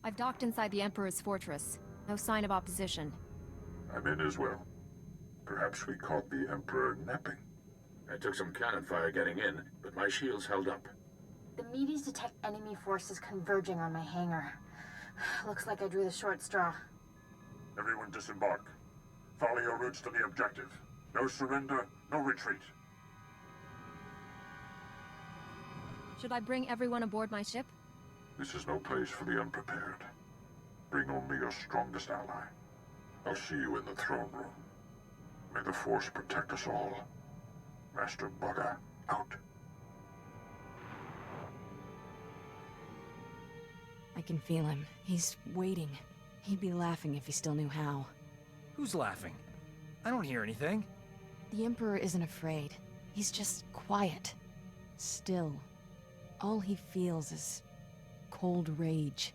I've docked inside the Emperor's fortress. No sign of opposition. I'm in as well. Perhaps we caught the Emperor napping. I took some cannon fire getting in, but my shields held up. The meteors detect enemy forces converging on my hangar. Looks like I drew the short straw. Everyone disembark. Follow your routes to the objective. No surrender, no retreat. Should I bring everyone aboard my ship? This is no place for the unprepared. Bring only your strongest ally. I'll see you in the throne room. May the Force protect us all. Master Bugger, out. I can feel him. He's waiting. He'd be laughing if he still knew how. Who's laughing? I don't hear anything. The Emperor isn't afraid. He's just quiet. Still. All he feels is cold rage.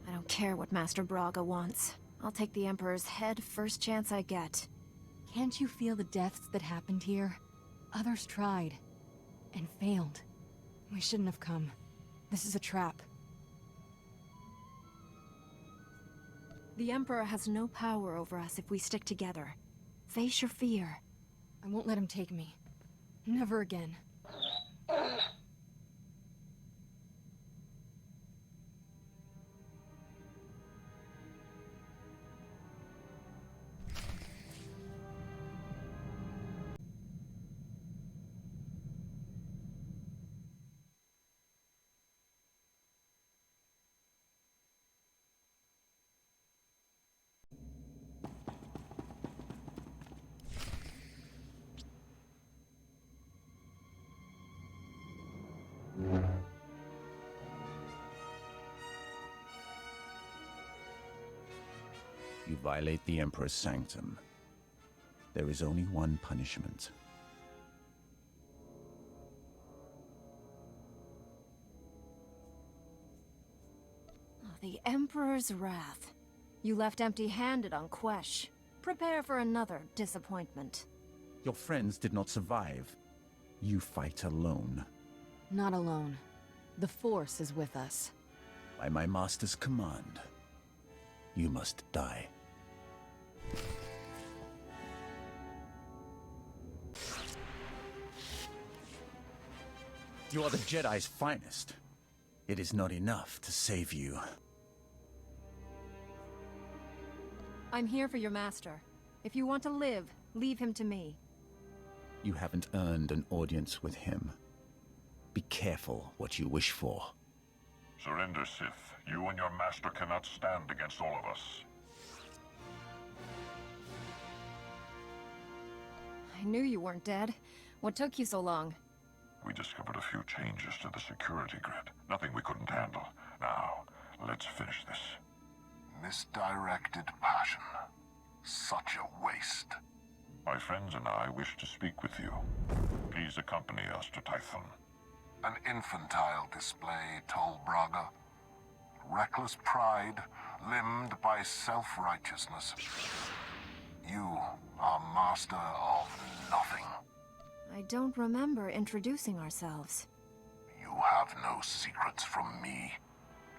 I don't care what Master Braga wants. I'll take the Emperor's head first chance I get. Can't you feel the deaths that happened here? Others tried. And failed. We shouldn't have come. This is a trap. The Emperor has no power over us if we stick together. Face your fear. I won't let him take me. Never again. You violate the Emperor's sanctum. There is only one punishment. The Emperor's wrath. You left empty-handed on Quesh. Prepare for another disappointment. Your friends did not survive. You fight alone. Not alone. The Force is with us. By my master's command, you must die. You are the Jedi's finest. It is not enough to save you. I'm here for your master. If you want to live, leave him to me. You haven't earned an audience with him. Be careful what you wish for. Surrender, Sith. You and your master cannot stand against all of us. I knew you weren't dead. What took you so long? We discovered a few changes to the security grid. Nothing we couldn't handle. Now, let's finish this. Misdirected passion. Such a waste. My friends and I wish to speak with you. Please accompany us to Tython. An infantile display, Tol Braga. Reckless pride, limbed by self-righteousness. You are master of nothing. I don't remember introducing ourselves. You have no secrets from me.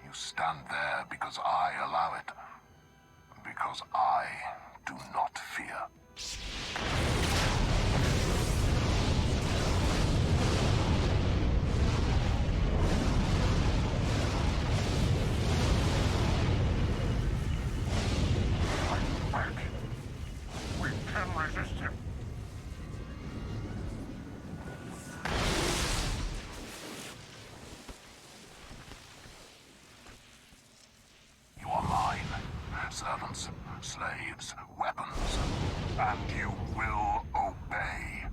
You stand there because I allow it. Because I do not fear. Fight back. We can resist him. You are mine. Servants, slaves, weapons. And you will obey.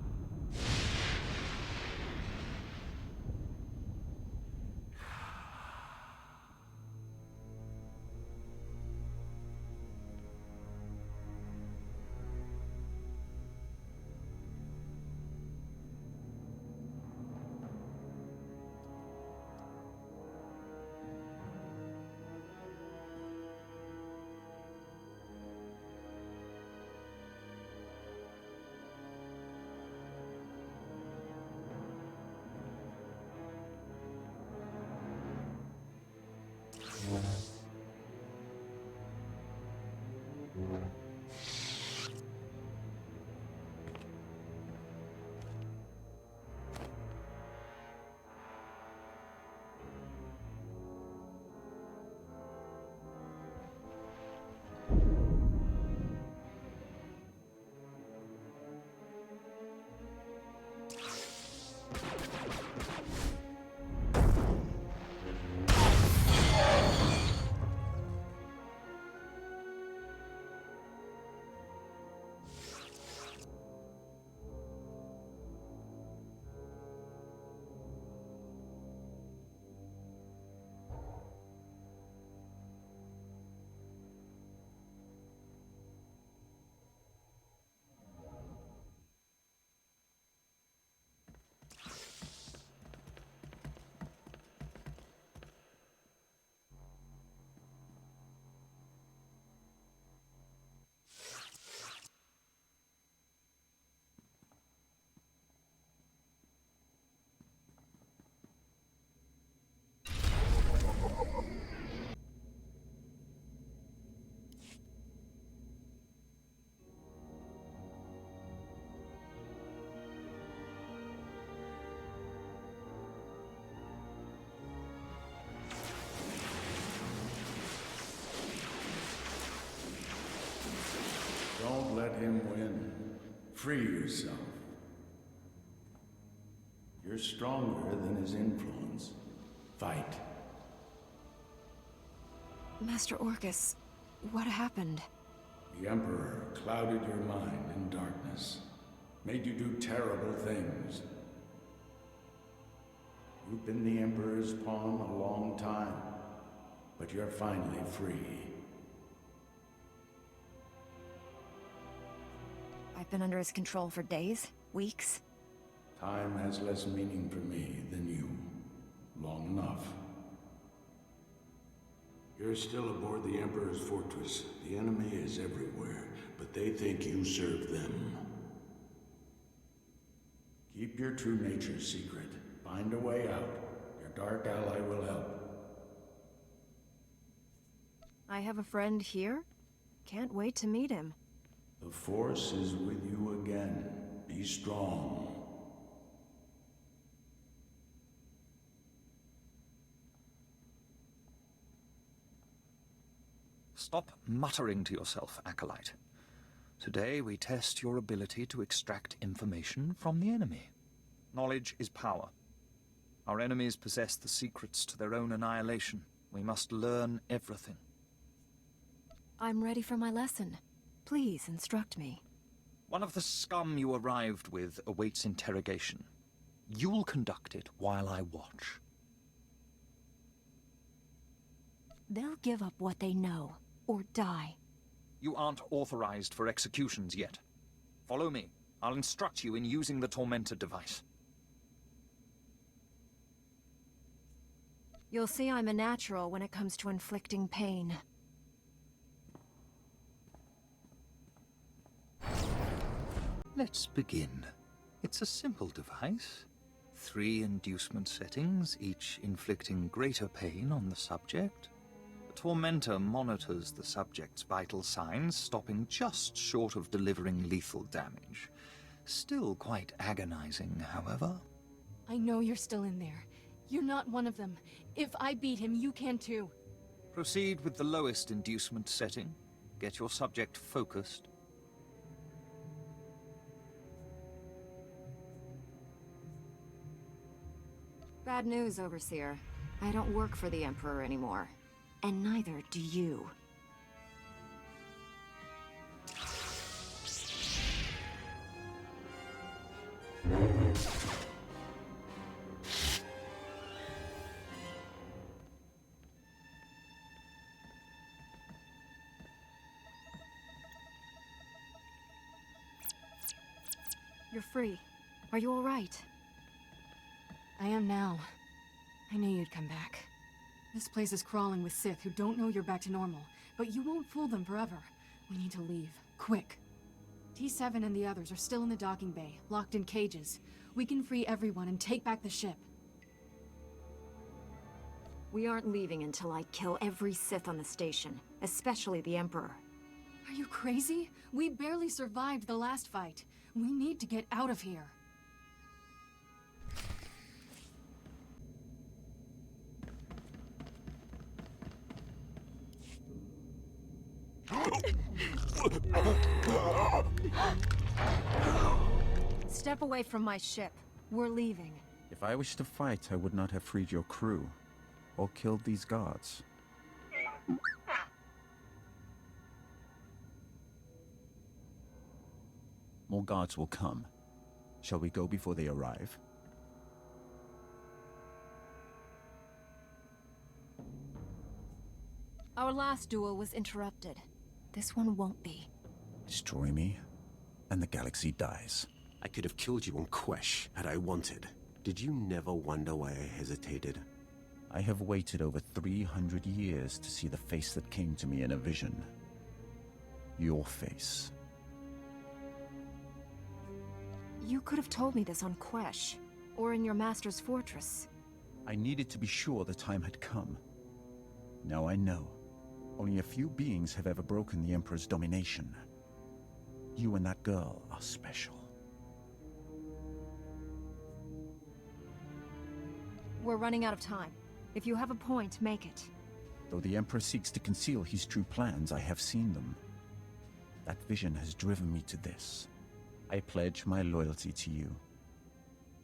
Don't let him win. Free yourself. You're stronger than his influence. Fight. Master Orcus, what happened? The Emperor clouded your mind in darkness. Made you do terrible things. You've been the Emperor's pawn a long time, but you're finally free. I've been under his control for days, weeks. Time has less meaning for me than you. Long enough. You're still aboard the Emperor's fortress. The enemy is everywhere, but they think you serve them. Keep your true nature secret. Find a way out. Your dark ally will help. I have a friend here. Can't wait to meet him. The Force is with you again. Be strong. Stop muttering to yourself, Acolyte. Today we test your ability to extract information from the enemy. Knowledge is power. Our enemies possess the secrets to their own annihilation. We must learn everything. I'm ready for my lesson. Please instruct me. One of the scum you arrived with awaits interrogation. You'll conduct it while I watch. They'll give up what they know, or die. You aren't authorized for executions yet. Follow me. I'll instruct you in using the Tormentor device. You'll see I'm a natural when it comes to inflicting pain. Let's begin. It's a simple device. 3 inducement settings, each inflicting greater pain on the subject. The Tormentor monitors the subject's vital signs, stopping just short of delivering lethal damage. Still quite agonizing, however. I know you're still in there. You're not one of them. If I beat him, you can too. Proceed with the lowest inducement setting. Get your subject focused. Bad news, Overseer. I don't work for the Emperor anymore. And neither do you. You're free. Are you all right? I am now. I knew you'd come back. This place is crawling with Sith who don't know you're back to normal, but you won't fool them forever. We need to leave. Quick. T7 and the others are still in the docking bay, locked in cages. We can free everyone and take back the ship. We aren't leaving until I kill every Sith on the station, especially the Emperor. Are you crazy? We barely survived the last fight. We need to get out of here. Step away from my ship. We're leaving. If I wished to fight, I would not have freed your crew, or killed these guards. More guards will come. Shall we go before they arrive? Our last duel was interrupted. This one won't be. Destroy me, and the galaxy dies. I could have killed you on Quesh had I wanted. Did you never wonder why I hesitated? I have waited over 300 years to see the face that came to me in a vision. Your face. You could have told me this on Quesh, or in your master's fortress. I needed to be sure the time had come. Now I know. Only a few beings have ever broken the Emperor's domination. You and that girl are special. We're running out of time. If you have a point, make it. Though the Emperor seeks to conceal his true plans, I have seen them. That vision has driven me to this. I pledge my loyalty to you.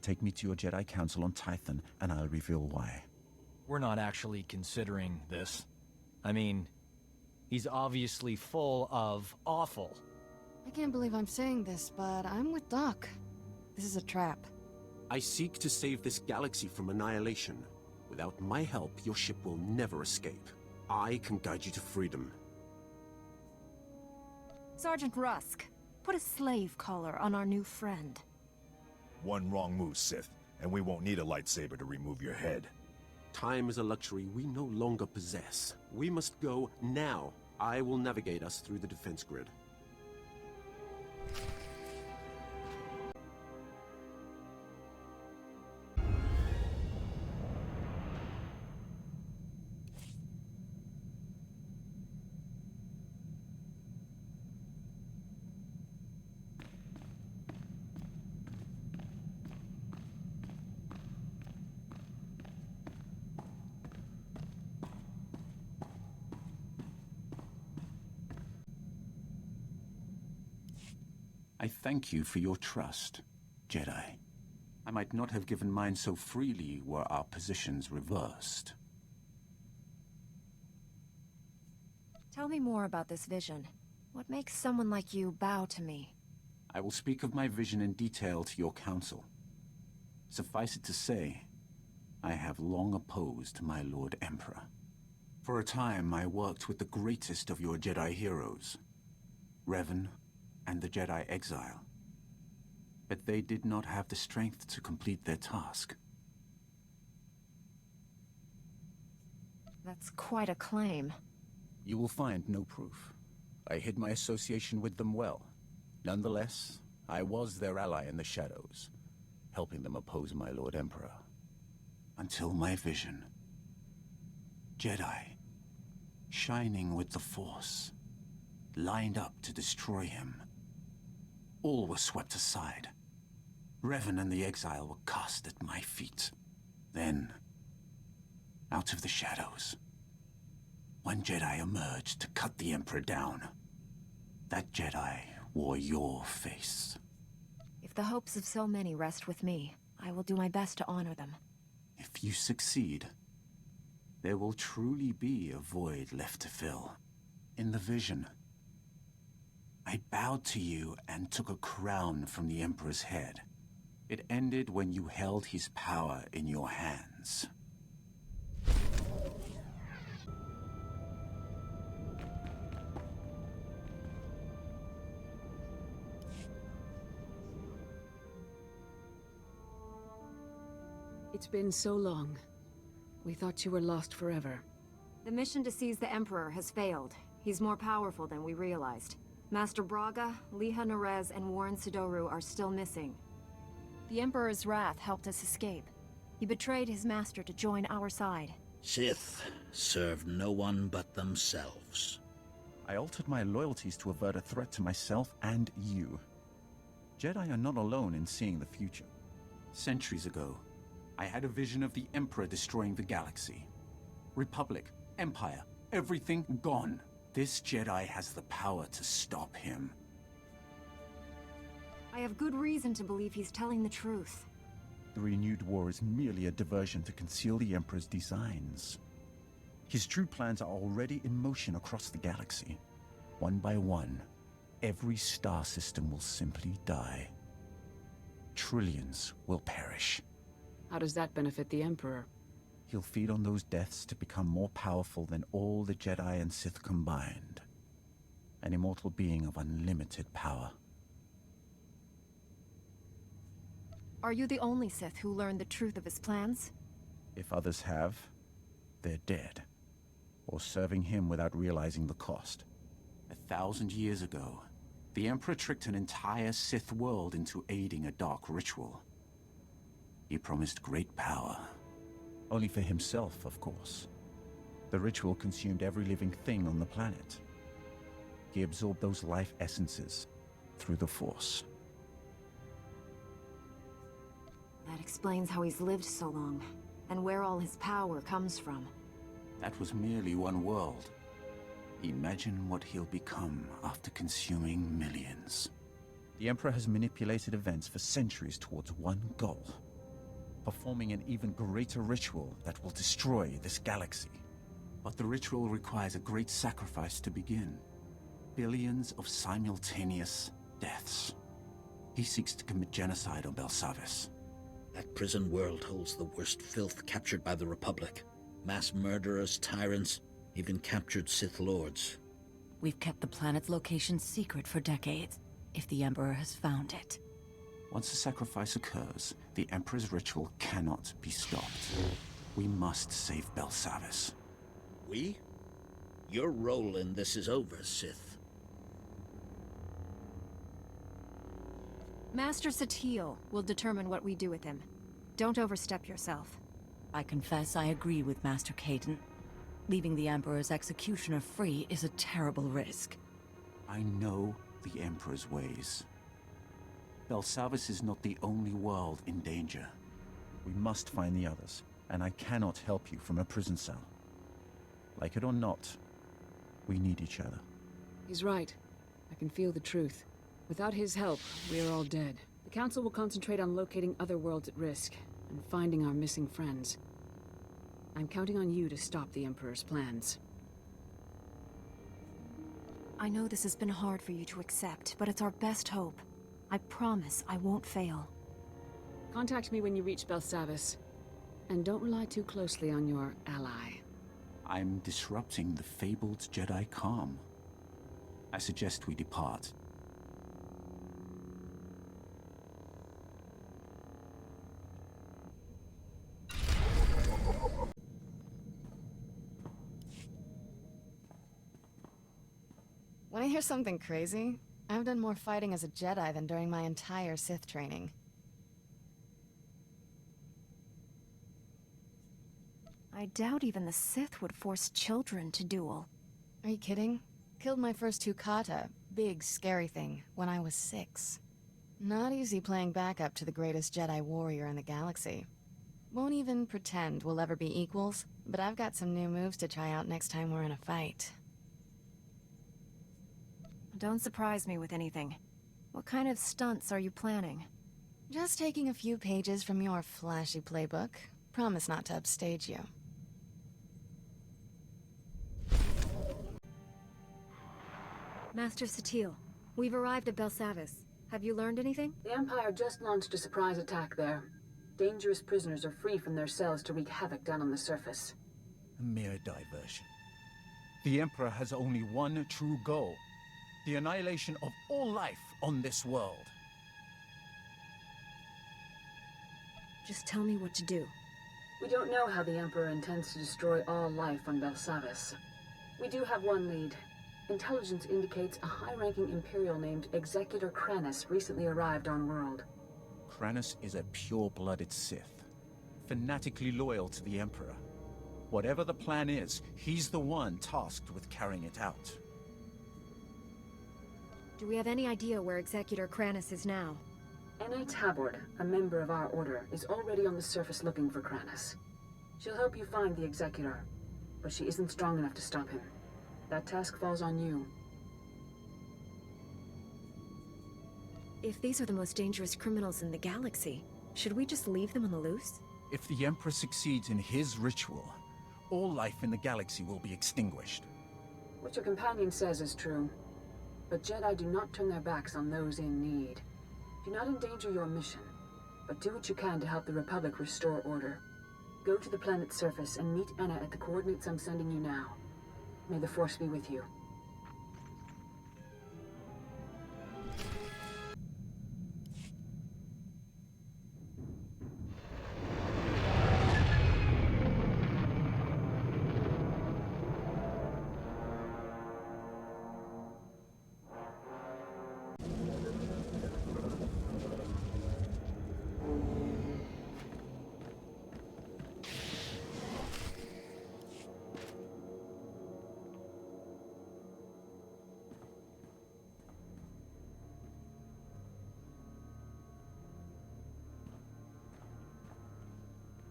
Take me to your Jedi Council on Tython, and I'll reveal why. We're not actually considering this. I mean, he's obviously full of awful. I can't believe I'm saying this, but I'm with Doc. This is a trap. I seek to save this galaxy from annihilation. Without my help, your ship will never escape. I can guide you to freedom. Sergeant Rusk, put a slave collar on our new friend. One wrong move, Sith, and we won't need a lightsaber to remove your head. Time is a luxury we no longer possess. We must go now. I will navigate us through the defense grid. I thank you for your trust, Jedi. I might not have given mine so freely were our positions reversed. Tell me more about this vision. What makes someone like you bow to me? I will speak of my vision in detail to your council. Suffice it to say, I have long opposed my Lord Emperor. For a time, I worked with the greatest of your Jedi heroes, Revan and the Jedi Exile. But they did not have the strength to complete their task. That's quite a claim. You will find no proof. I hid my association with them well. Nonetheless, I was their ally in the shadows, helping them oppose my Lord Emperor. Until my vision. Jedi, shining with the Force, lined up to destroy him. All was swept aside. Revan and the Exile were cast at my feet. Then, out of the shadows, one Jedi emerged to cut the Emperor down. That Jedi wore your face. If the hopes of so many rest with me, I will do my best to honor them. If you succeed, there will truly be a void left to fill. In the vision, I bowed to you and took a crown from the Emperor's head. It ended when you held his power in your hands. It's been so long. We thought you were lost forever. The mission to seize the Emperor has failed. He's more powerful than we realized. Master Braga, Liha Nerez, and Warren Sidoru are still missing. The Emperor's wrath helped us escape. He betrayed his master to join our side. Sith serve no one but themselves. I altered my loyalties to avert a threat to myself and you. Jedi are not alone in seeing the future. Centuries ago, I had a vision of the Emperor destroying the galaxy. Republic, Empire, everything gone. This Jedi has the power to stop him. I have good reason to believe he's telling the truth. The renewed war is merely a diversion to conceal the Emperor's designs. His true plans are already in motion across the galaxy. One by one, every star system will simply die. Trillions will perish. How does that benefit the Emperor? He'll feed on those deaths to become more powerful than all the Jedi and Sith combined. An immortal being of unlimited power. Are you the only Sith who learned the truth of his plans? If others have, they're dead. Or serving him without realizing the cost. 1,000 years ago, the Emperor tricked an entire Sith world into aiding a dark ritual. He promised great power. Only for himself, of course. The ritual consumed every living thing on the planet. He absorbed those life essences through the Force. That explains how he's lived so long, and where all his power comes from. That was merely one world. Imagine what he'll become after consuming millions. The Emperor has manipulated events for centuries towards one goal. Performing an even greater ritual that will destroy this galaxy. But the ritual requires a great sacrifice to begin. Billions of simultaneous deaths. He seeks to commit genocide on Belsavis. That prison world holds the worst filth captured by the Republic. Mass murderers, tyrants, even captured Sith Lords. We've kept the planet's location secret for decades, if the Emperor has found it. Once the sacrifice occurs, the Emperor's ritual cannot be stopped. We must save Belsavis. We? Your role in this is over, Sith. Master Satil will determine what we do with him. Don't overstep yourself. I confess I agree with Master Caden. Leaving the Emperor's executioner free is a terrible risk. I know the Emperor's ways. Belsavis is not the only world in danger. We must find the others, and I cannot help you from a prison cell. Like it or not, we need each other. He's right. I can feel the truth. Without his help, we are all dead. The Council will concentrate on locating other worlds at risk, and finding our missing friends. I'm counting on you to stop the Emperor's plans. I know this has been hard for you to accept, but it's our best hope. I promise I won't fail. Contact me when you reach Belsavis. And don't rely too closely on your ally. I'm disrupting the fabled Jedi calm. I suggest we depart. Want to hear something crazy? I've done more fighting as a Jedi than during my entire Sith training. I doubt even the Sith would force children to duel. Are you kidding? Killed my first 2 kata, big scary thing, when I was 6. Not easy playing backup to the greatest Jedi warrior in the galaxy. Won't even pretend we'll ever be equals, but I've got some new moves to try out next time we're in a fight. Don't surprise me with anything. What kind of stunts are you planning? Just taking a few pages from your flashy playbook. Promise not to upstage you. Master Satil, we've arrived at Belsavis. Have you learned anything? The Empire just launched a surprise attack there. Dangerous prisoners are free from their cells to wreak havoc down on the surface. A mere diversion. The Emperor has only one true goal. The annihilation of all life on this world. Just tell me what to do. We don't know how the Emperor intends to destroy all life on Belsavis. We do have one lead. Intelligence indicates a high-ranking Imperial named Executor Kranus recently arrived on world. Kranus is a pure-blooded Sith, fanatically loyal to the Emperor. Whatever the plan is, he's the one tasked with carrying it out. Do we have any idea where Executor Kranis is now? N.A. Tabord, a member of our order, is already on the surface looking for Kranis. She'll help you find the Executor, but she isn't strong enough to stop him. That task falls on you. If these are the most dangerous criminals in the galaxy, should we just leave them on the loose? If the Emperor succeeds in his ritual, all life in the galaxy will be extinguished. What your companion says is true. But Jedi do not turn their backs on those in need. Do not endanger your mission, but do what you can to help the Republic restore order. Go to the planet's surface and meet Anna at the coordinates I'm sending you now. May the Force be with you.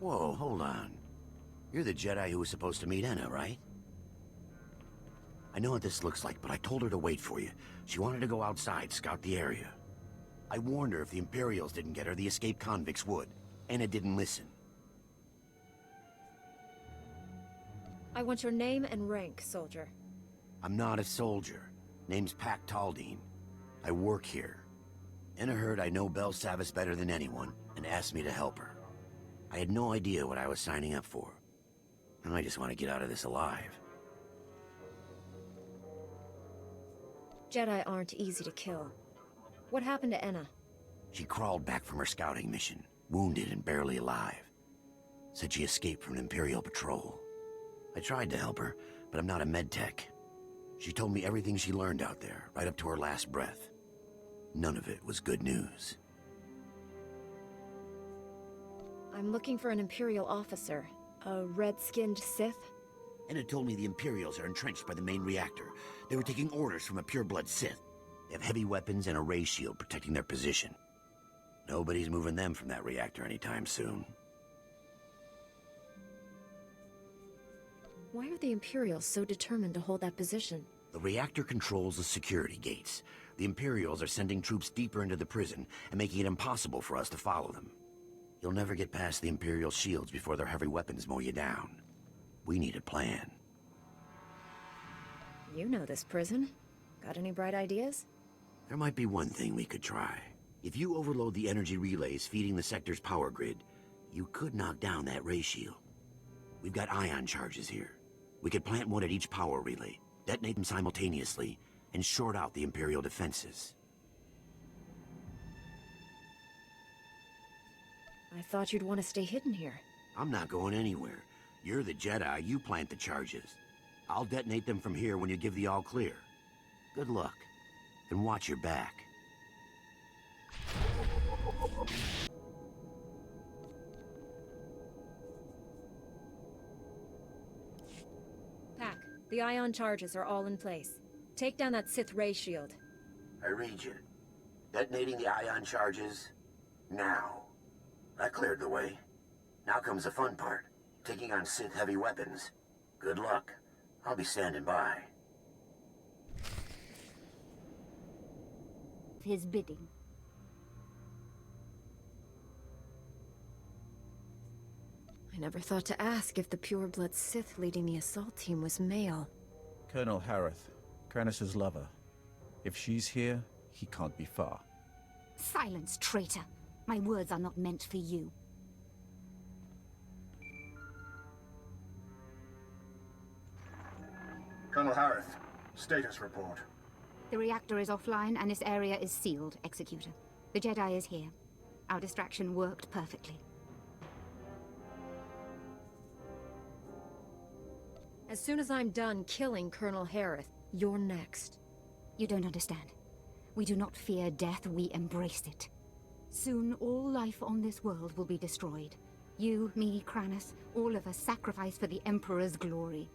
Whoa, hold on. You're the Jedi who was supposed to meet Anna, right? I know what this looks like, but I told her to wait for you. She wanted to go outside, scout the area. I warned her if the Imperials didn't get her, the escaped convicts would. Anna didn't listen. I want your name and rank, soldier. I'm not a soldier. Name's Pac Taldine. I work here. Anna heard I know Bel Savis better than anyone, and asked me to help her. I had no idea what I was signing up for. And I just want to get out of this alive. Jedi aren't easy to kill. What happened to Enna? She crawled back from her scouting mission, wounded and barely alive. Said she escaped from an Imperial patrol. I tried to help her, but I'm not a medtech. She told me everything she learned out there, right up to her last breath. None of it was good news. I'm looking for an Imperial officer. A red-skinned Sith? Anna told me the Imperials are entrenched by the main reactor. They were taking orders from a pureblood Sith. They have heavy weapons and a ray shield protecting their position. Nobody's moving them from that reactor anytime soon. Why are the Imperials so determined to hold that position? The reactor controls the security gates. The Imperials are sending troops deeper into the prison and making it impossible for us to follow them. You'll never get past the Imperial shields before their heavy weapons mow you down. We need a plan. You know this prison. Got any bright ideas? There might be one thing we could try. If you overload the energy relays feeding the sector's power grid, you could knock down that ray shield. We've got ion charges here. We could plant one at each power relay, detonate them simultaneously, and short out the Imperial defenses. I thought you'd want to stay hidden here. I'm not going anywhere. You're the Jedi, you plant the charges. I'll detonate them from here when you give the all clear. Good luck, and watch your back. Pac, the ion charges are all in place. Take down that Sith ray shield. I read you. Detonating the ion charges now. That cleared the way. Now comes the fun part. Taking on Sith heavy weapons. Good luck. I'll be standing by. His bidding. I never thought to ask if the pureblood Sith leading the assault team was male. Colonel Harith, Kranis's lover. If she's here, he can't be far. Silence, traitor. My words are not meant for you. Colonel Harith, status report. The reactor is offline and this area is sealed, Executor. The Jedi is here. Our distraction worked perfectly. As soon as I'm done killing Colonel Harith, you're next. You don't understand. We do not fear death, we embrace it. Soon, all life on this world will be destroyed. You, me, Kranis, all of us sacrificed for the Emperor's glory.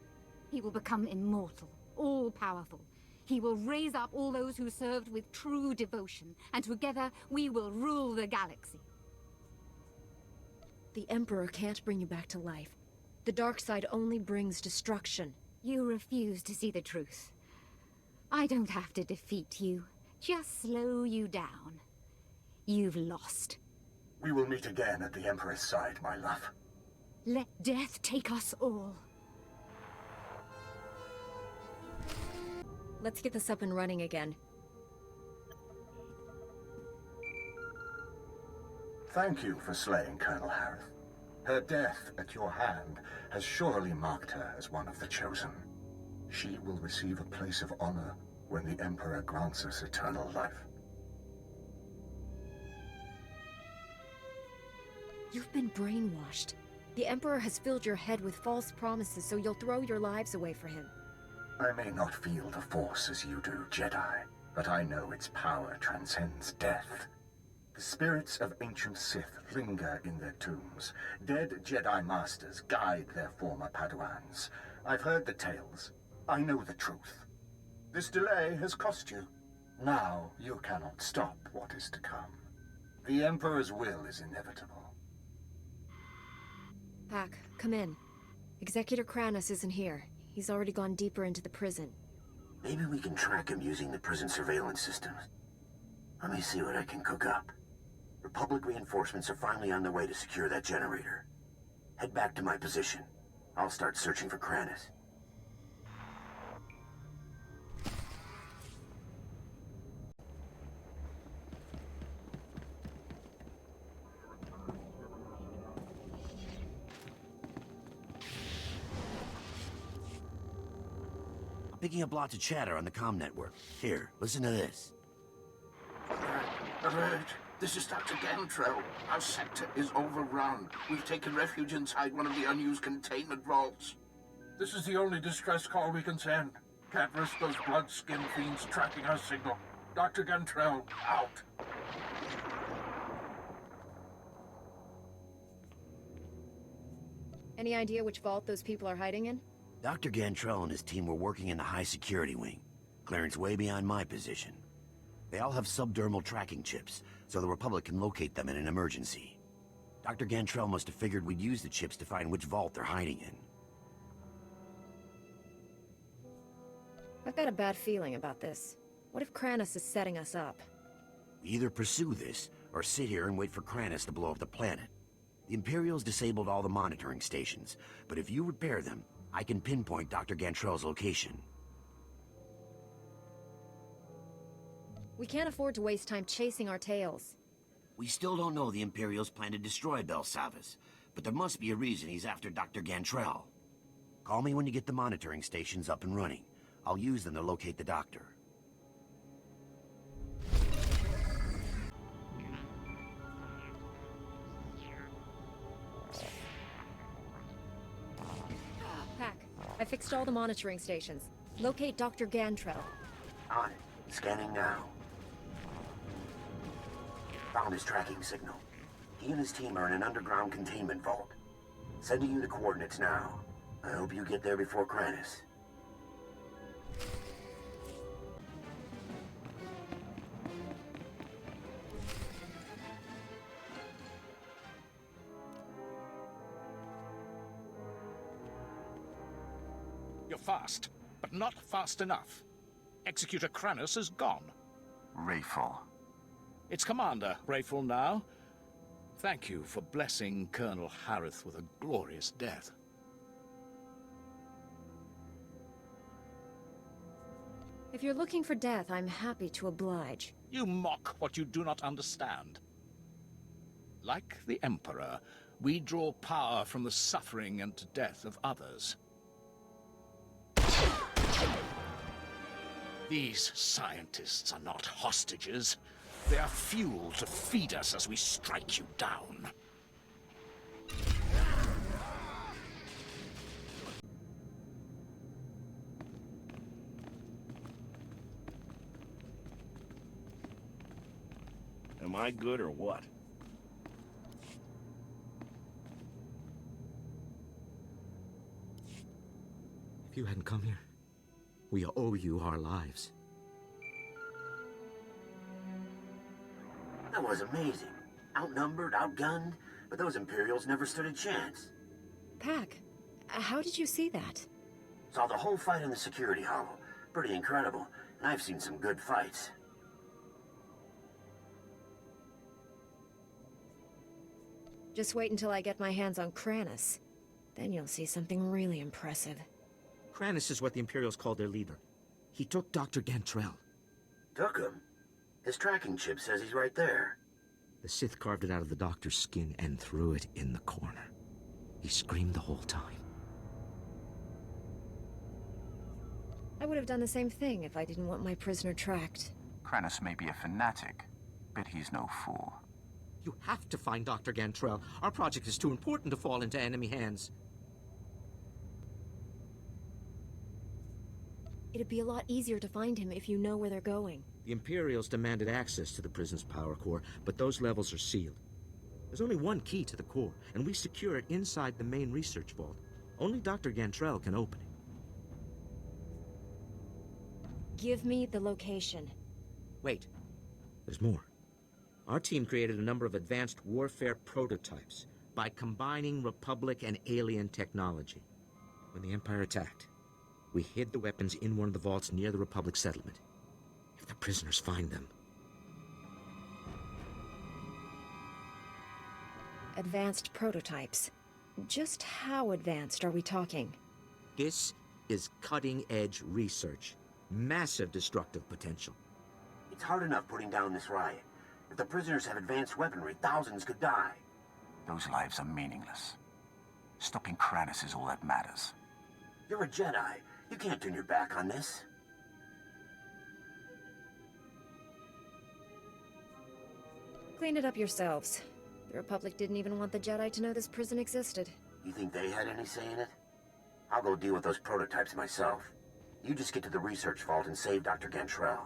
He will become immortal, all-powerful. He will raise up all those who served with true devotion, and together we will rule the galaxy. The Emperor can't bring you back to life. The dark side only brings destruction. You refuse to see the truth. I don't have to defeat you, just slow you down. You've lost. We will meet again at the Emperor's side, my love. Let death take us all. Let's get this up and running again. Thank you for slaying Colonel Harith. Her death at your hand has surely marked her as one of the chosen. She will receive a place of honor when the Emperor grants us eternal life. You've been brainwashed. The Emperor has filled your head with false promises, so you'll throw your lives away for him. I may not feel the Force as you do, Jedi, but I know its power transcends death. The spirits of ancient Sith linger in their tombs. Dead Jedi Masters guide their former Padawans. I've heard the tales. I know the truth. This delay has cost you. Now you cannot stop what is to come. The Emperor's will is inevitable. Pac, come in. Executor Kranos isn't here. He's already gone deeper into the prison. Maybe we can track him using the prison surveillance systems. Let me see what I can cook up. Republic reinforcements are finally on their way to secure that generator. Head back to my position. I'll start searching for Kranos. Picking up lots of chatter on the comm network. Here, listen to this. Alert! This is Dr. Gantrell. Our sector is overrun. We've taken refuge inside one of the unused containment vaults. This is the only distress call we can send. Can't risk those blood-skin fiends tracking our signal. Dr. Gantrell, out. Any idea which vault those people are hiding in? Dr. Gantrell and his team were working in the high security wing. Clearance way beyond my position. They all have subdermal tracking chips, so the Republic can locate them in an emergency. Dr. Gantrell must have figured we'd use the chips to find which vault they're hiding in. I've got a bad feeling about this. What if Kranos is setting us up? We either pursue this, or sit here and wait for Kranos to blow up the planet. The Imperials disabled all the monitoring stations, but if you repair them, I can pinpoint Dr. Gantrell's location. We can't afford to waste time chasing our tails. We still don't know the Imperials plan to destroy Belsavus, but there must be a reason he's after Dr. Gantrell. Call me when you get the monitoring stations up and running. I'll use them to locate the doctor. Pac, I fixed all the monitoring stations. Locate Dr. Gantrell. On it. Scanning now. Found his tracking signal. He and his team are in an underground containment vault. Sending you the coordinates now. I hope you get there before Kranos. You're fast, but not fast enough. Executor Kranos is gone. Rayful. It's Commander Rayful now. Thank you for blessing Colonel Harith with a glorious death. If you're looking for death, I'm happy to oblige. You mock what you do not understand. Like the Emperor, we draw power from the suffering and death of others. These scientists are not hostages. They are fuel to feed us as we strike you down. Am I good or what? If you hadn't come here, we owe you our lives. That was amazing. Outnumbered, outgunned, but those Imperials never stood a chance. Pack, how did you see that? Saw the whole fight in the security hollow. Pretty incredible. And I've seen some good fights. Just wait until I get my hands on Kranus. Then you'll see something really impressive. Kranus is what the Imperials called their leader. He took Dr. Gantrell. Took him? His tracking chip says he's right there. The Sith carved it out of the doctor's skin and threw it in the corner. He screamed the whole time. I would have done the same thing if I didn't want my prisoner tracked. Kranus may be a fanatic, but he's no fool. You have to find Dr. Gantrell. Our project is too important to fall into enemy hands. It'd be a lot easier to find him if you know where they're going. The Imperials demanded access to the prison's power core, but those levels are sealed. There's only one key to the core, and we secure it inside the main research vault. Only Dr. Gantrell can open it. Give me the location. Wait. There's more. Our team created a number of advanced warfare prototypes by combining Republic and alien technology. When the Empire attacked, we hid the weapons in one of the vaults near the Republic settlement. If the prisoners find them... Advanced prototypes. Just how advanced are we talking? This is cutting-edge research. Massive destructive potential. It's hard enough putting down this riot. If the prisoners have advanced weaponry, thousands could die. Those lives are meaningless. Stopping Kranus is all that matters. You're a Jedi. You can't turn your back on this. Clean it up yourselves. The Republic didn't even want the Jedi to know this prison existed. You think they had any say in it? I'll go deal with those prototypes myself. You just get to the research vault and save Dr. Gantrell.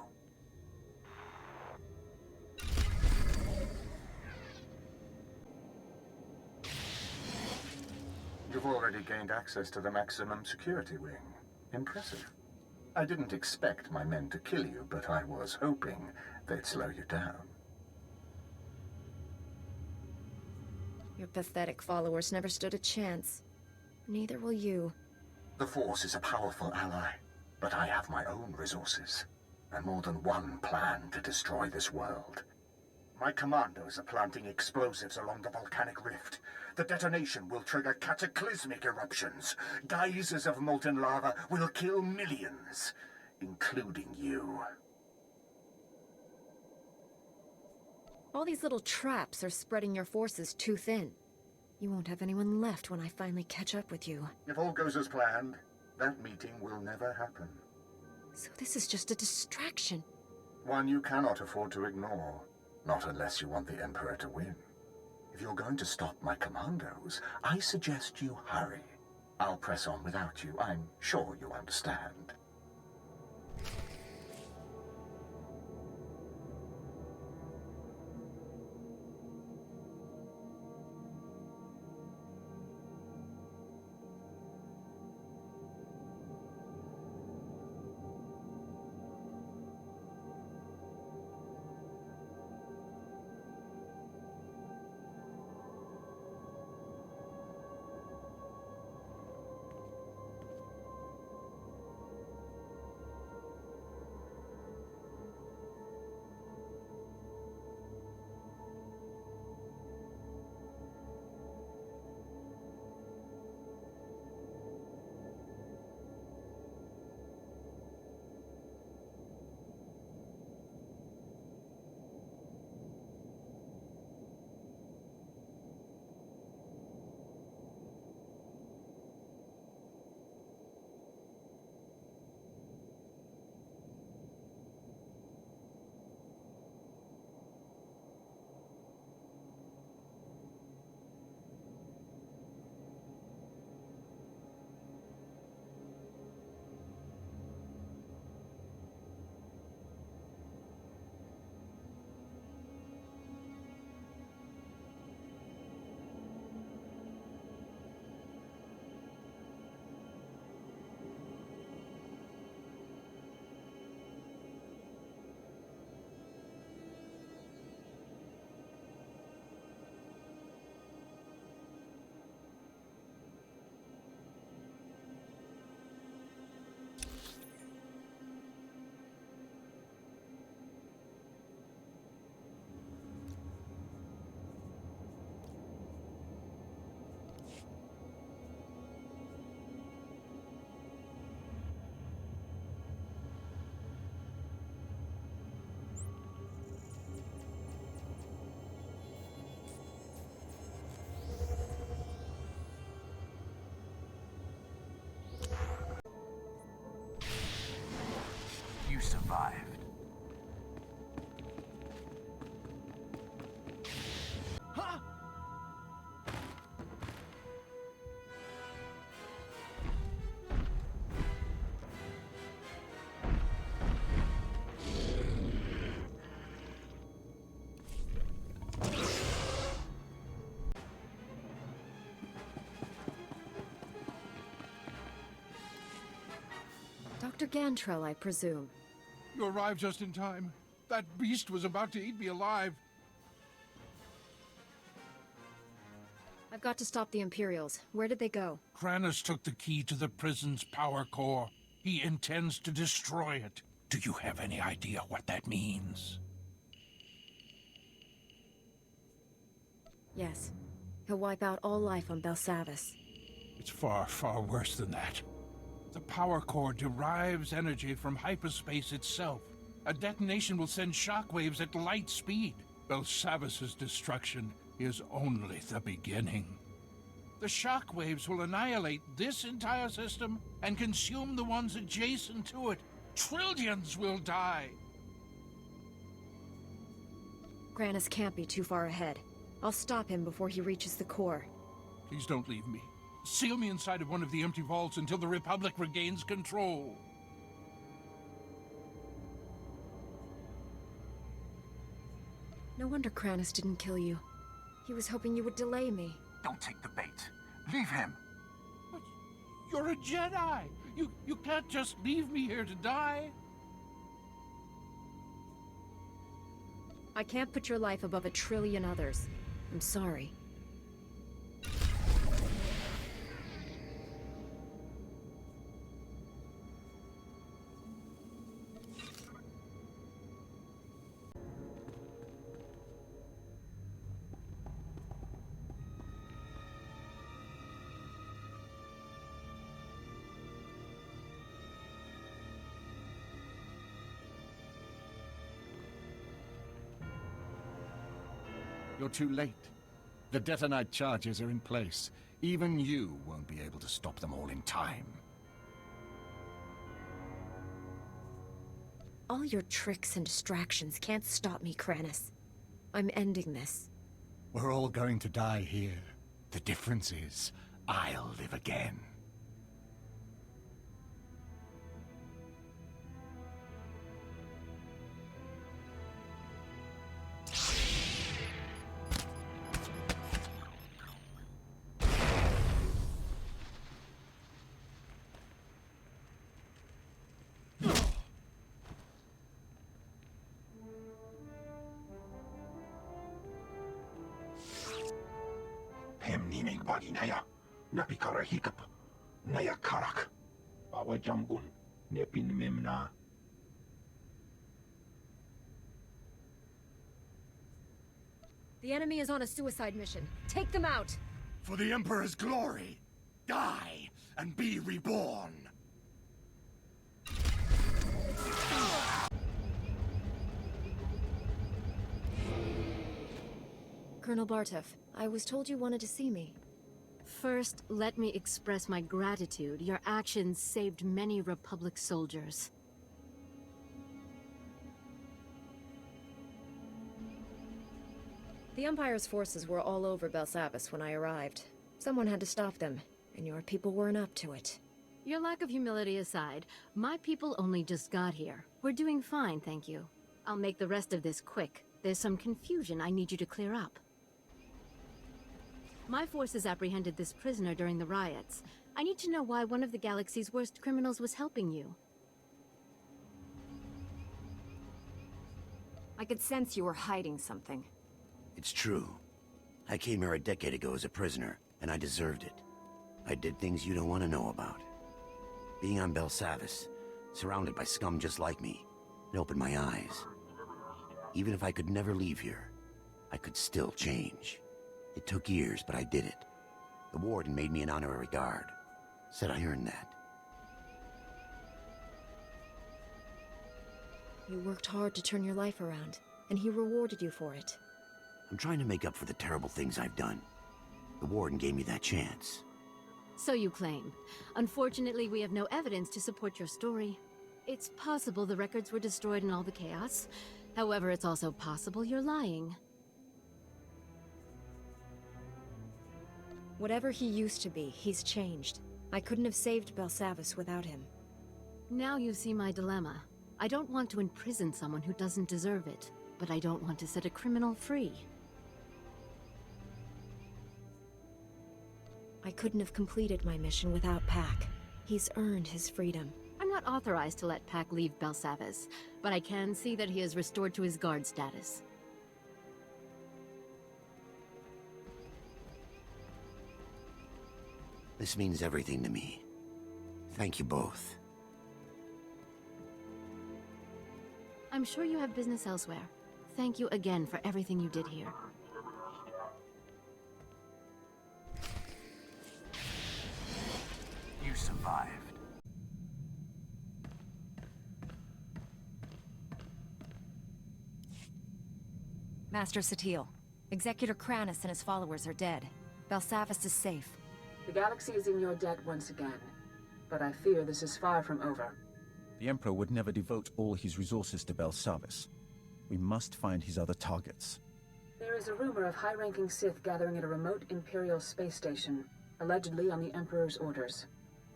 You've already gained access to the maximum security wing. Impressive. I didn't expect my men to kill you, but I was hoping they'd slow you down. Your pathetic followers never stood a chance. Neither will you. The Force is a powerful ally, but I have my own resources, and more than one plan to destroy this world. My commandos are planting explosives along the volcanic rift. The detonation will trigger cataclysmic eruptions. Geysers of molten lava will kill millions, including you. All these little traps are spreading your forces too thin. You won't have anyone left when I finally catch up with you. If all goes as planned, that meeting will never happen. So this is just a distraction. One you cannot afford to ignore. Not unless you want the Emperor to win. If you're going to stop my commandos, I suggest you hurry. I'll press on without you. I'm sure you understand. Dr. Gantrell, I presume. You arrived just in time. That beast was about to eat me alive. I've got to stop the Imperials. Where did they go? Kranis took the key to the prison's power core. He intends to destroy it. Do you have any idea what that means? Yes. He'll wipe out all life on Belsavis. It's far, far worse than that. The power core derives energy from hyperspace itself. A detonation will send shockwaves at light speed. Belsavis's destruction is only the beginning. The shockwaves will annihilate this entire system and consume the ones adjacent to it. Trillions will die. Kranis can't be too far ahead. I'll stop him before he reaches the core. Please don't leave me. Seal me inside of one of the empty vaults until the Republic regains control. No wonder Kranis didn't kill you. He was hoping you would delay me. Don't take the bait. Leave him. But you're a Jedi. You can't just leave me here to die. I can't put your life above 1 trillion others. I'm sorry. You're too late. The detonite charges are in place. Even you won't be able to stop them all in time. All your tricks and distractions can't stop me, Kranis. I'm ending this. We're all going to die here. The difference is, I'll live again. Hemnining bagi naya, napikara hikap, naya karak, bawa jambun, nepin memna. The enemy is on a suicide mission. Take them out! For the Emperor's glory, die and be reborn! Colonel Bartov, I was told you wanted to see me. First, let me express my gratitude. Your actions saved many Republic soldiers. The Empire's forces were all over Belsavis when I arrived. Someone had to stop them, and your people weren't up to it. Your lack of humility aside, my people only just got here. We're doing fine, thank you. I'll make the rest of this quick. There's some confusion I need you to clear up. My forces apprehended this prisoner during the riots. I need to know why one of the galaxy's worst criminals was helping you. I could sense you were hiding something. It's true. I came here a decade ago as a prisoner, and I deserved it. I did things you don't want to know about. Being on Belsavis, surrounded by scum just like me, it opened my eyes. Even if I could never leave here, I could still change. It took years, but I did it. The warden made me an honorary guard. Said I earned that. You worked hard to turn your life around, and he rewarded you for it. I'm trying to make up for the terrible things I've done. The warden gave me that chance. So you claim. Unfortunately, we have no evidence to support your story. It's possible the records were destroyed in all the chaos. However, it's also possible you're lying. Whatever he used to be, he's changed. I couldn't have saved Belsavis without him. Now you see my dilemma. I don't want to imprison someone who doesn't deserve it, but I don't want to set a criminal free. I couldn't have completed my mission without Pac. He's earned his freedom. I'm not not authorized to let Pac leave Belsavis, but I can see that he is restored to his guard status. This means everything to me. Thank you both. I'm sure you have business elsewhere. Thank you again for everything you did here. You survived. Master Satil, Executor Kranis and his followers are dead. Belsavis is safe. The galaxy is in your debt once again, but I fear this is far from over. The Emperor would never devote all his resources to Belsavis. We must find his other targets. There is a rumor of high-ranking Sith gathering at a remote Imperial space station, allegedly on the Emperor's orders.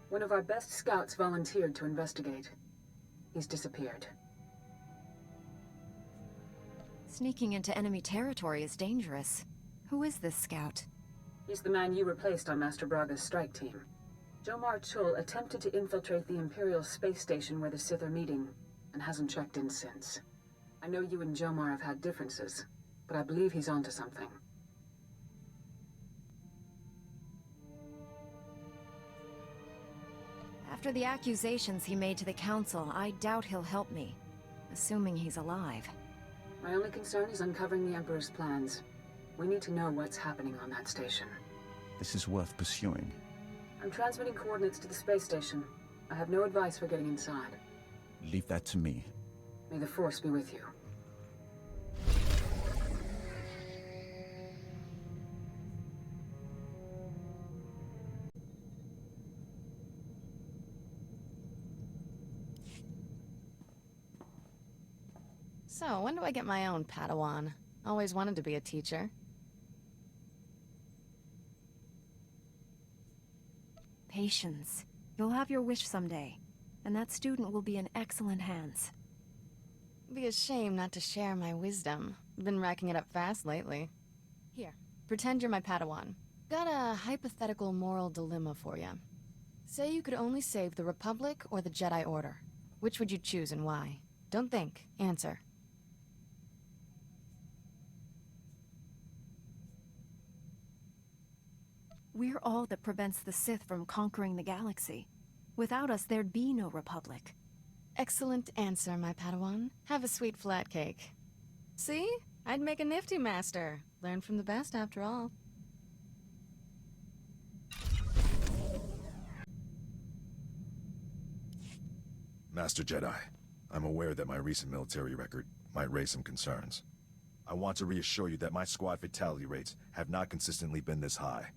One of our best scouts volunteered to investigate. He's disappeared. Sneaking into enemy territory is dangerous. Who is this scout? He's the man you replaced on Master Braga's strike team. Jomar Chul attempted to infiltrate the Imperial space station where the Sith are meeting, and hasn't checked in since. I know you and Jomar have had differences, but I believe he's onto something. After the accusations he made to the Council, I doubt he'll help me. Assuming he's alive. My only concern is uncovering the Emperor's plans. We need to know what's happening on that station. This is worth pursuing. I'm transmitting coordinates to the space station. I have no advice for getting inside. Leave that to me. May the Force be with you. So, when do I get my own Padawan? Always wanted to be a teacher. Patience. You'll have your wish someday, and that student will be in excellent hands. Be a shame not to share my wisdom. Been racking it up fast lately. Here, pretend you're my Padawan. Got a hypothetical moral dilemma for you. Say you could only save the Republic or the Jedi Order. Which would you choose and why? Don't think, answer. We're all that prevents the Sith from conquering the galaxy. Without us, there'd be no Republic. Excellent answer, my Padawan. Have a sweet flat cake. See? I'd make a nifty master. Learn from the best, after all. Master Jedi, I'm aware that my recent military record might raise some concerns. I want to reassure you that my squad fatality rates have not consistently been this high.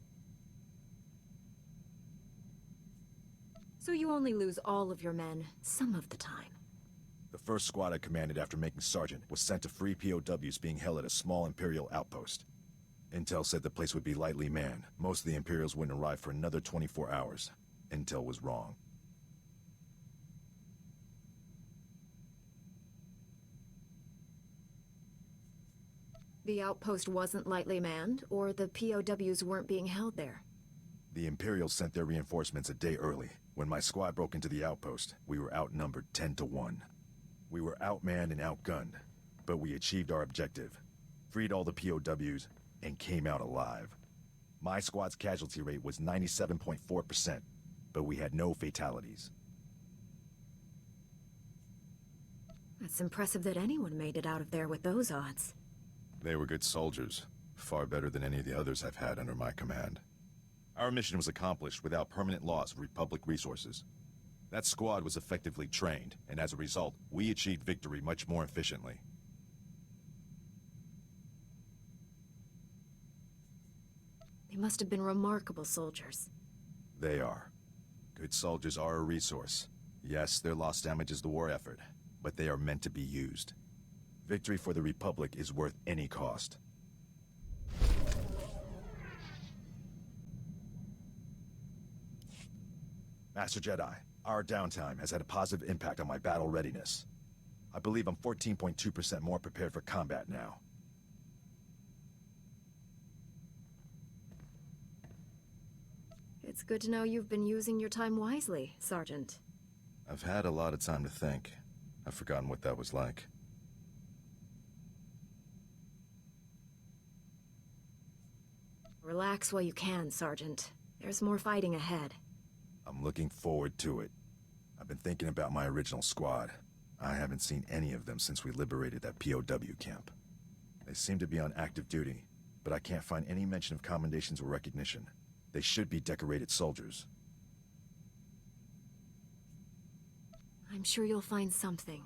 So you only lose all of your men, some of the time. The first squad I commanded after making Sergeant was sent to free POWs being held at a small Imperial outpost. Intel said the place would be lightly manned. Most of the Imperials wouldn't arrive for another 24 hours. Intel was wrong. The outpost wasn't lightly manned, or the POWs weren't being held there? The Imperials sent their reinforcements a day early. When my squad broke into the outpost, we were outnumbered 10-1. We were outmanned and outgunned, but we achieved our objective, freed all the POWs, and came out alive. My squad's casualty rate was 97.4%, but we had no fatalities. It's impressive that anyone made it out of there with those odds. They were good soldiers, far better than any of the others I've had under my command. Our mission was accomplished without permanent loss of Republic resources. That squad was effectively trained, and as a result, we achieved victory much more efficiently. They must have been remarkable soldiers. They are. Good soldiers are a resource. Yes, their loss damages the war effort, but they are meant to be used. Victory for the Republic is worth any cost. Master Jedi, our downtime has had a positive impact on my battle readiness. I believe I'm 14.2% more prepared for combat now. It's good to know you've been using your time wisely, Sergeant. I've had a lot of time to think. I've forgotten what that was like. Relax while you can, Sergeant. There's more fighting ahead. I'm looking forward to it. I've been thinking about my original squad. I haven't seen any of them since we liberated that POW camp. They seem to be on active duty, but I can't find any mention of commendations or recognition. They should be decorated soldiers. I'm sure you'll find something.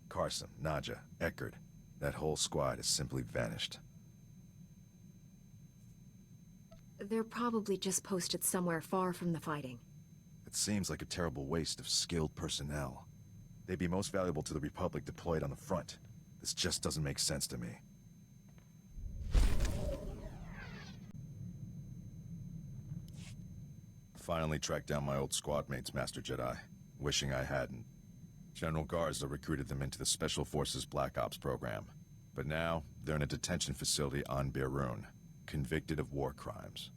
Carson, Nadja, Eckert, that whole squad has simply vanished. They're probably just posted somewhere far from the fighting. It seems like a terrible waste of skilled personnel. They'd be most valuable to the Republic deployed on the front. This just doesn't make sense to me. Finally tracked down my old squad mates, Master Jedi. Wishing I hadn't. General Garza recruited them into the Special Forces Black Ops program. But now, they're in a detention facility on Berun, convicted of war crimes.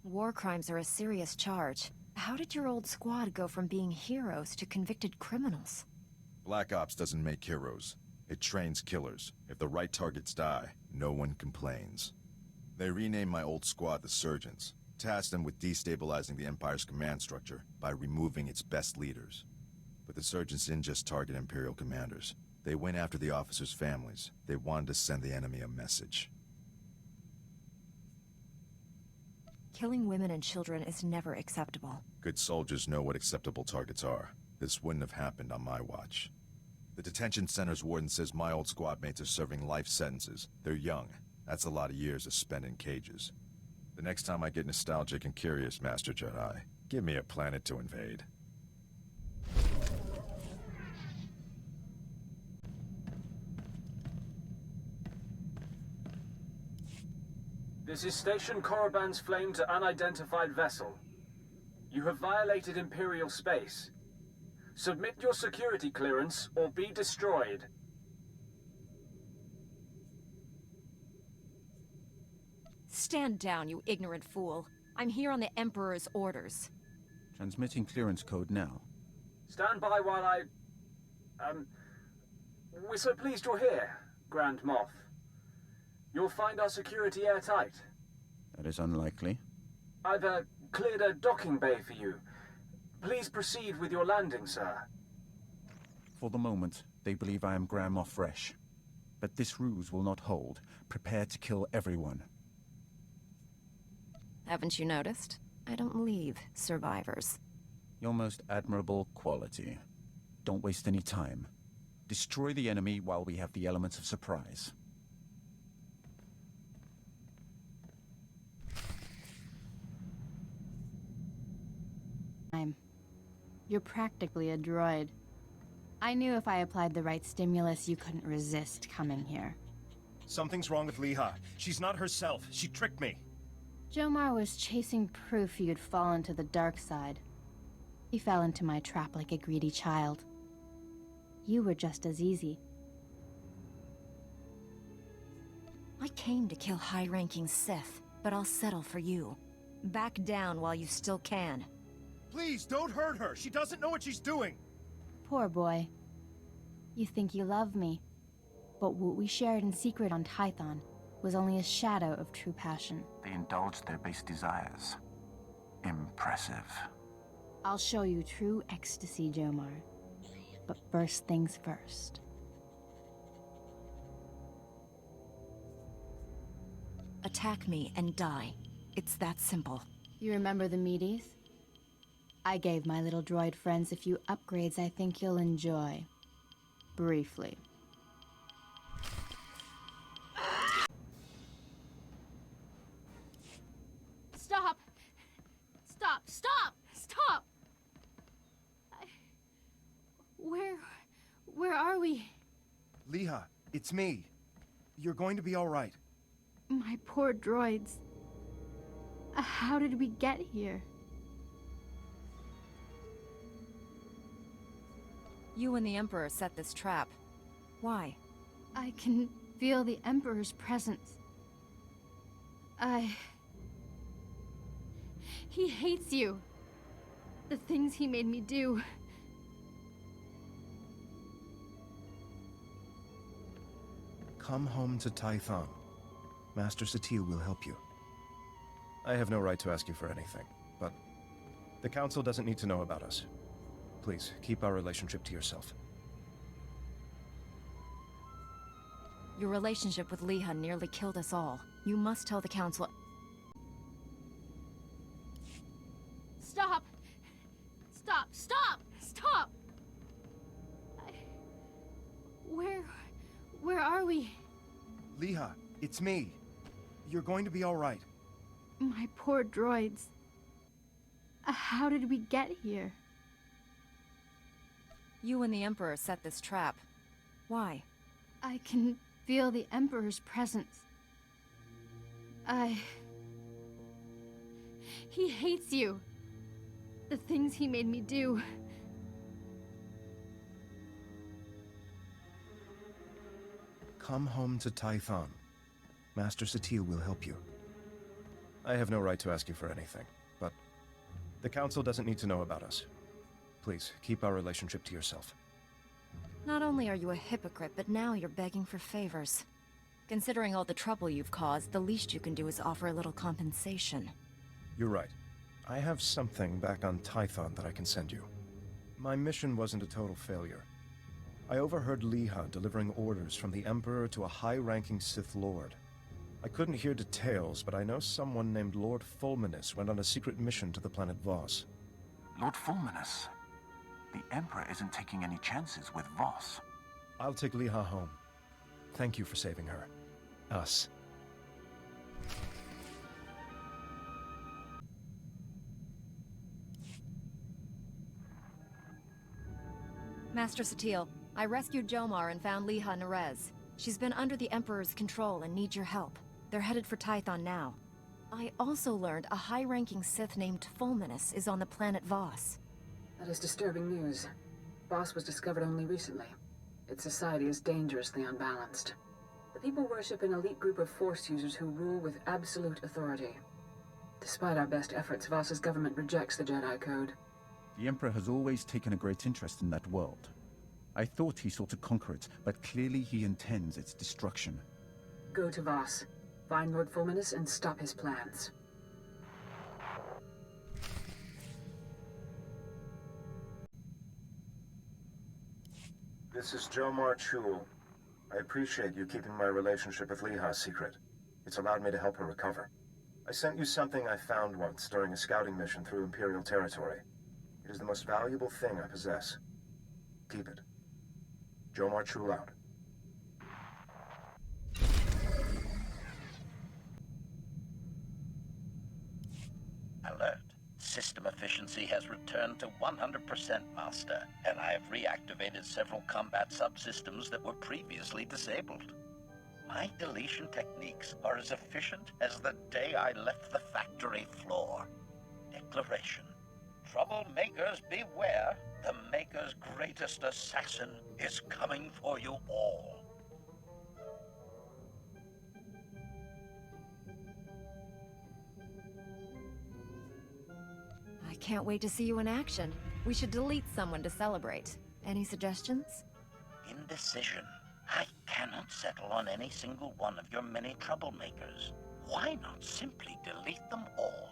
War crimes are a serious charge. How did your old squad go from being heroes to convicted criminals? Black Ops doesn't make heroes. It trains killers. If the right targets die, no one complains. They renamed my old squad the Surgeons, tasked them with destabilizing the Empire's command structure by removing its best leaders. But the Surgeons didn't just target Imperial commanders. They went after the officers' families. They wanted to send the enemy a message. Killing women and children is never acceptable. Good soldiers know what acceptable targets are. This wouldn't have happened on my watch. The detention center's warden says my old squad mates are serving life sentences. They're young. That's a lot of years to spend in cages. The next time I get nostalgic and curious, Master Jedi, give me a planet to invade. This is Station Korriban's flame to unidentified vessel. You have violated Imperial space. Submit your security clearance or be destroyed. Stand down, you ignorant fool. I'm here on the Emperor's orders. Transmitting clearance code now. Stand by while I... We're so pleased you're here, Grand Moff. You'll find our security airtight. That is unlikely. I've cleared a docking bay for you. Please proceed with your landing, sir. For the moment, they believe I am Grand Moff Fresh. But this ruse will not hold. Prepare to kill everyone. Haven't you noticed? I don't leave survivors. Your most admirable quality. Don't waste any time. Destroy the enemy while we have the elements of surprise. You're practically a droid. I knew if I applied the right stimulus, you couldn't resist coming here. Something's wrong with Leha. She's not herself. She tricked me. Jomar was chasing proof you'd fallen to the dark side. He fell into my trap like a greedy child. You were just as easy. I came to kill high-ranking Sith, but I'll settle for you. Back down while you still can. Please, don't hurt her. She doesn't know what she's doing. Poor boy. You think you love me, but what we shared in secret on Tython was only a shadow of true passion. They indulged their base desires. Impressive. I'll show you true ecstasy, Jomar. But first things first. Attack me and die. It's that simple. You remember the meaties? I gave my little droid friends a few upgrades I think you'll enjoy. Briefly. Stop! Stop! Stop! Stop! Where are we? Leha, it's me. You're going to be all right. My poor droids. How did we get here? You and the Emperor set this trap. Why? I can feel the Emperor's presence. He hates you. The things he made me do. Come home to Tython. Master Satil will help you. I have no right to ask you for anything, but the Council doesn't need to know about us. Please, keep our relationship to yourself. Your relationship with Leha nearly killed us all. You must tell the Council. Stop! Stop! Stop! Stop! Where are we? Leha, it's me. You're going to be all right. My poor droids. How did we get here? You and the Emperor set this trap. Why? I can feel the Emperor's presence. He hates you. The things he made me do. Come home to Tython. Master Satil will help you. I have no right to ask you for anything, but the Council doesn't need to know about us. Please, keep our relationship to yourself. Not only are you a hypocrite, but now you're begging for favors. Considering all the trouble you've caused, the least you can do is offer a little compensation. You're right. I have something back on Tython that I can send you. My mission wasn't a total failure. I overheard Leha delivering orders from the Emperor to a high-ranking Sith Lord. I couldn't hear details, but I know someone named Lord Fulminus went on a secret mission to the planet Voss. Lord Fulminus? The Emperor isn't taking any chances with Voss. I'll take Leha home. Thank you for saving her. Us. Master Satil, I rescued Jomar and found Leha Nerez. She's been under the Emperor's control and needs your help. They're headed for Tython now. I also learned a high-ranking Sith named Fulminus is on the planet Voss. That is disturbing news. Voss was discovered only recently. Its society is dangerously unbalanced. The people worship an elite group of Force users who rule with absolute authority. Despite our best efforts, Voss's government rejects the Jedi Code. The Emperor has always taken a great interest in that world. I thought he sought to conquer it, but clearly he intends its destruction. Go to Voss. Find Lord Fulminus and stop his plans. This is Jomar Chul. I appreciate you keeping my relationship with Leha secret. It's allowed me to help her recover. I sent you something I found once during a scouting mission through Imperial territory. It is the most valuable thing I possess. Keep it. Jomar Chul out. Alert. System efficiency has returned to 100%, Master, and I have reactivated several combat subsystems that were previously disabled. My deletion techniques are as efficient as the day I left the factory floor. Declaration. Troublemakers beware. The Maker's greatest assassin is coming for you all. I can't wait to see you in action. We should delete someone to celebrate. Any suggestions? Indecision. I cannot settle on any single one of your many troublemakers. Why not simply delete them all?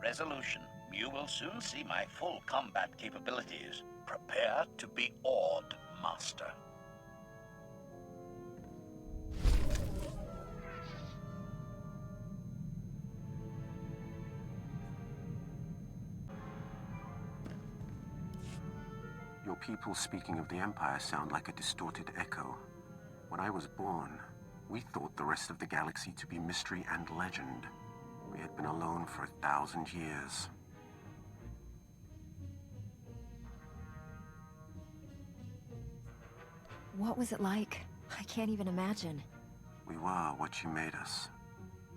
Resolution. You will soon see my full combat capabilities. Prepare to be awed, Master. Your people speaking of the Empire sound like a distorted echo. When I was born, we thought the rest of the galaxy to be mystery and legend. We had been alone for 1,000 years. What was it like? I can't even imagine. We were what you made us.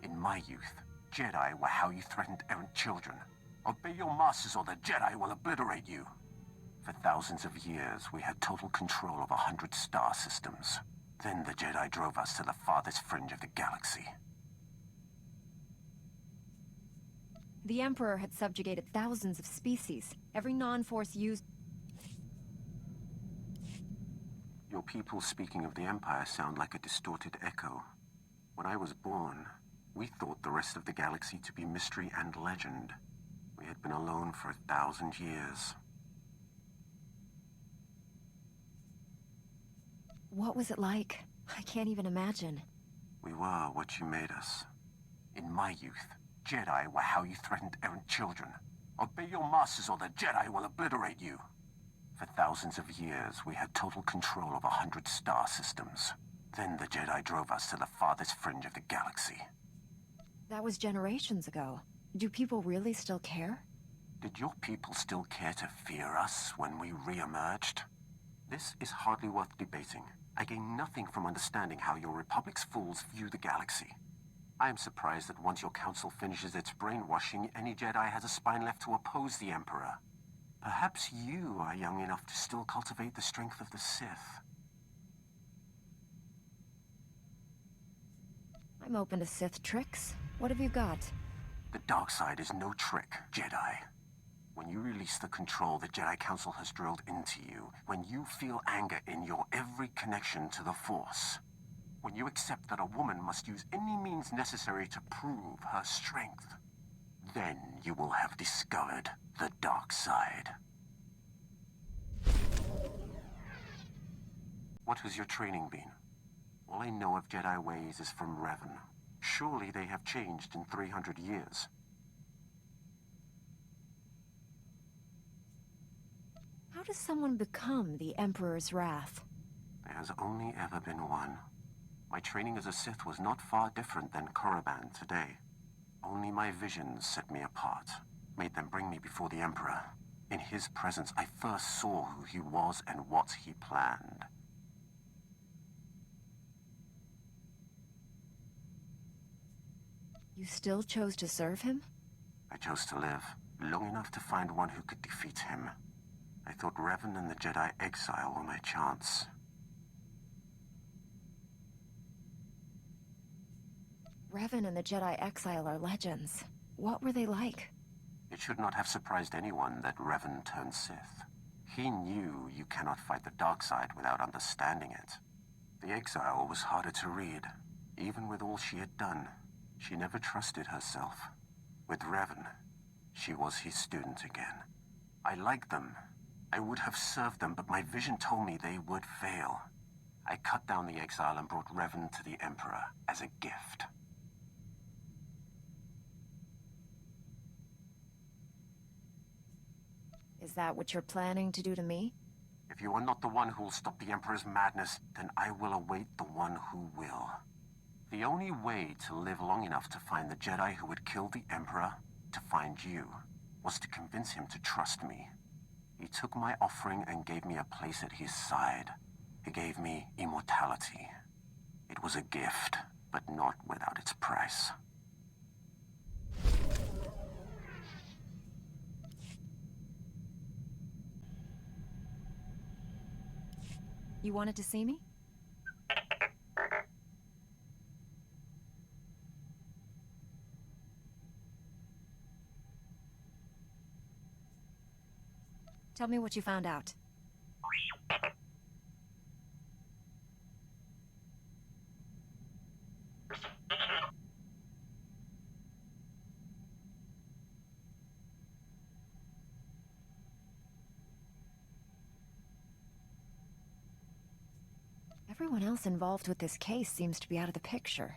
In my youth, Jedi were how you threatened errant children. Obey your masters or the Jedi will obliterate you. For thousands of years, we had total control of 100 star systems. Then the Jedi drove us to the farthest fringe of the galaxy. The Emperor had subjugated thousands of species. Every non-force used... Your people speaking of the Empire sound like a distorted echo. When I was born, we thought the rest of the galaxy to be mystery and legend. We had been alone for 1,000 years. What was it like? I can't even imagine. We were what you made us. In my youth, Jedi were how you threatened errant children. Obey your masters or the Jedi will obliterate you. For thousands of years, we had total control of 100 star systems. Then the Jedi drove us to the farthest fringe of the galaxy. That was generations ago. Do people really still care? Did your people still care to fear us when we re-emerged? This is hardly worth debating. I gain nothing from understanding how your Republic's fools view the galaxy. I am surprised that once your council finishes its brainwashing, any Jedi has a spine left to oppose the Emperor. Perhaps you are young enough to still cultivate the strength of the Sith. I'm open to Sith tricks. What have you got? The dark side is no trick, Jedi. When you release the control the Jedi Council has drilled into you, when you feel anger in your every connection to the Force, when you accept that a woman must use any means necessary to prove her strength, then you will have discovered the dark side. What has your training been? All I know of Jedi ways is from Revan. Surely they have changed in 300 years. How does someone become the Emperor's wrath? There has only ever been one. My training as a Sith was not far different than Korriban today. Only my visions set me apart, made them bring me before the Emperor. In his presence, I first saw who he was and what he planned. You still chose to serve him? I chose to live, long enough to find one who could defeat him. I thought Revan and the Jedi exile were my chance. Revan and the Jedi exile are legends. What were they like? It should not have surprised anyone that Revan turned Sith. He knew you cannot fight the dark side without understanding it. The exile was harder to read, even with all she had done. She never trusted herself. With Revan, she was his student again. I liked them. I would have served them, but my vision told me they would fail. I cut down the exile and brought Revan to the Emperor as a gift. Is that what you're planning to do to me? If you are not the one who will stop the Emperor's madness, then I will await the one who will. The only way to live long enough to find the Jedi who would kill the Emperor, to find you, was to convince him to trust me. He took my offering and gave me a place at his side. He gave me immortality. It was a gift, but not without its price. You wanted to see me? Tell me what you found out. Everyone else involved with this case seems to be out of the picture.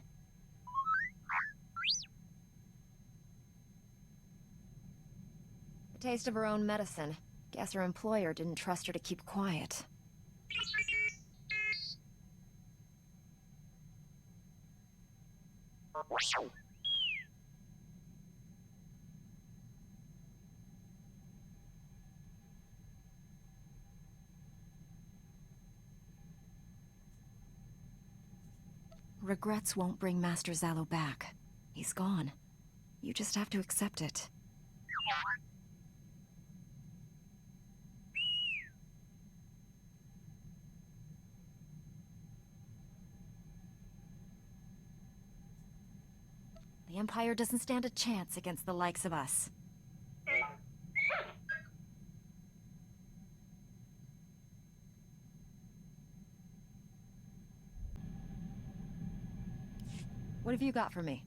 A taste of her own medicine. Guess her employer didn't trust her to keep quiet. Regrets won't bring Master Zalo back. He's gone. You just have to accept it. The Empire doesn't stand a chance against the likes of us. What have you got for me?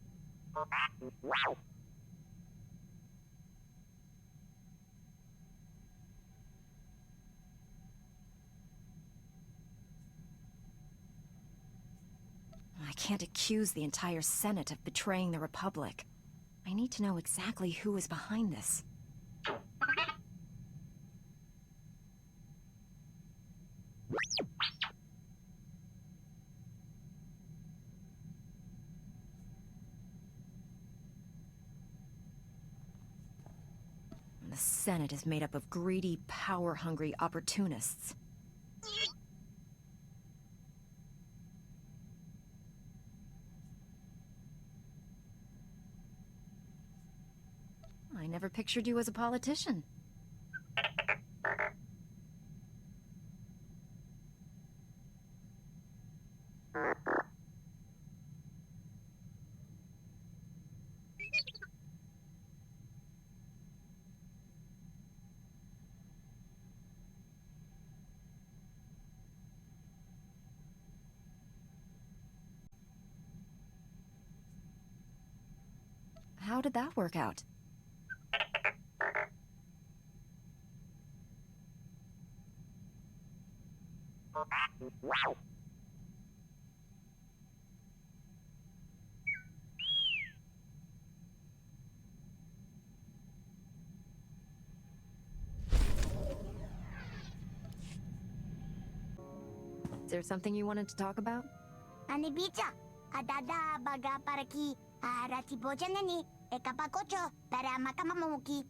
I can't accuse the entire Senate of betraying the Republic. I need to know exactly who is behind this. The Senate is made up of greedy, power-hungry opportunists. I never pictured you as a politician. How did that work out? Is there something you wanted to talk about? Ani bicha, adada baga paraki, arati bojanani, ekapakocho, para makamamuki.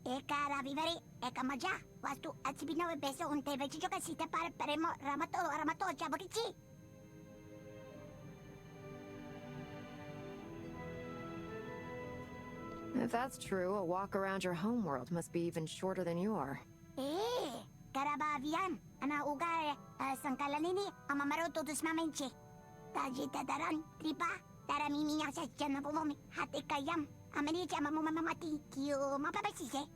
Eka ravivari, eka maja, wastu atsibino beso unte vechicho kasita para peremo ramato chabakichi. If that's true, a walk around your homeworld must be even shorter than you are. Karabavian, ana uga sangkalanini, amamaroto dus mamenche. Tajita daran, tripa, taramimiya sa janabumomi, hati kayam, amanicha mamamamati, kiyo mapapasise.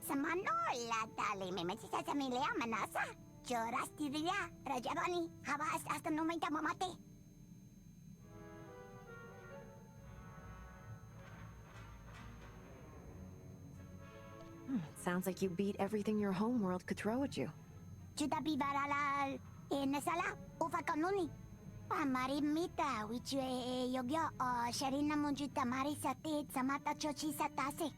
Samano la dali memesisa sa milea manasa, choras tiria, rajabani, habas hasta numenta mamate. Sounds like you beat everything your homeworld could throw at you. Chutapi varalal, nasala, ufa kanuni. Marimita, which yogyo, sharina munjuta marisate, samata chochi satase.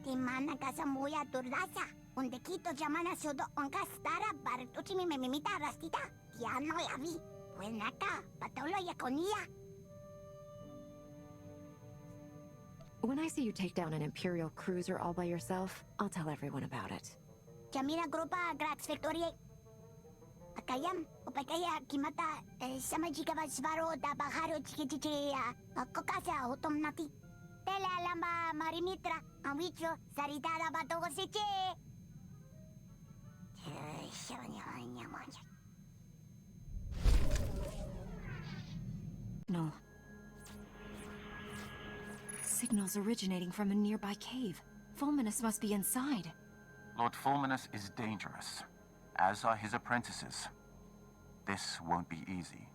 Timana kasamuya turdasa, unde kito jamana sodo onkastara, bartuchimi memimita rastita, tiano yavi, buenaka, patolo yakonia. When I see you take down an Imperial cruiser all by yourself, I'll tell everyone about it. Jamina grupa grax victorie. Akayam, upakaya kimata, samajika vasvaro da baharo chikichichi, kokasa utom nati. Tela lamba marimitra, anwicho, saritara batogo siche. No. Signals originating from a nearby cave. Fulminus must be inside. Lord Fulminus is dangerous, as are his apprentices. This won't be easy.